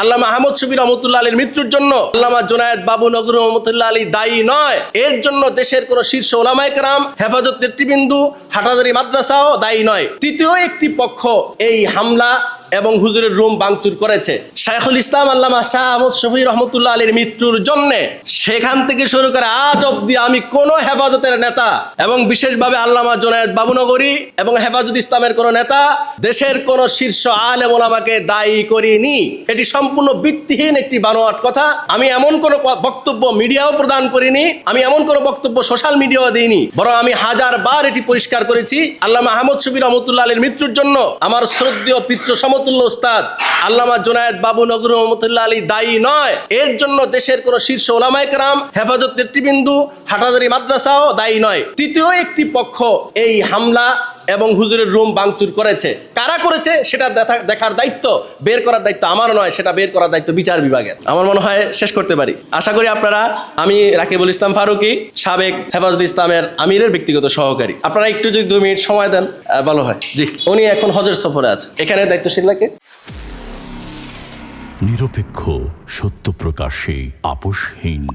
আল্লামা আহমদ শফি রহমতুল্লাহ আলীর মৃত্যুর জন্য আল্লামা জুনায়েদ বাবু নগরী রহমতুল্লাহ আলী দায়ী নয়। এর জন্য দেশের কোন শীর্ষ ওলামায়ে কেরাম, হেফাজত নেতৃবৃন্দ, হাটহাজারী মাদ্রাসাও দায়ী নয়। তৃতীয় একটি পক্ষ এই হামলা এবং হুজুরের রুম ভাঙচুর করেছে। শাইখুল ইসলাম আল্লামা শাহ আহমদ শফি রহমতুল্লাহ আলীর মৃত্যুর জন্য সেখান থেকে শুরু করে আজ অব্দি আমি কোন হেফাজতের নেতা এবং বিশেষভাবে আল্লামা জুনায়েদ বাবুনগরী এবং হেফাজত ইসলামের কোন নেতা দেশের কোন শীর্ষ আলেম ওলামাকে দায়ী করিনি। এটি সম্পূর্ণ ভিত্তিহীন একটি বানোয়াট কথা। আমি এমন কোন বক্তব্য মিডিয়াও প্রদান করিনি, আমি এমন কোন বক্তব্য সোশ্যাল মিডিয়াও দিইনি, বরং আমি হাজারবার এটি পরিষ্কার করেছি। আল্লামা আহমদ শফি রহমতুল্লাহ আলীর মৃত্যুর জন্য আমার শ্রদ্ধেয় পিতৃ সমতুল্য উস্তাদ আল্লামা জুনায়েদ বাবু নগরী রহমতুল্লাহ আলী দায়ী নয়। এর জন্য দেশের কোন শীর্ষ ওলামায়ে কেরাম, হেফাজত নেতৃবৃন্দ, হাটহাজারী মাদ্রাসাও দায়ী নয়। তৃতীয় একটি পক্ষ এই হামলা এবং হুজুরের রুম ভাঙচুর করেছে। কারা করেছে সেটা দেখার দায়িত্ব, বের করার দায়িত্ব আমার নয়, সেটা বের করার দায়িত্ব বিচার বিভাগের। আমার মনে হয় শেষ করতে পারি। আশা করি আপনারা, আমি রাকিবুল ইসলাম ফারুকী, সাবেক হেফাজত ইসলামের আমিরের ব্যক্তিগত সহকারী, আপনারা একটু যদি 2 মিনিট সময় দেন ভালো হয়। জি, উনি এখন হজের সফরে আছে, এখানে দায়িত্বশীল লাগে। নিরপেক্ষ, সত্য প্রকাশে আপোষহীন।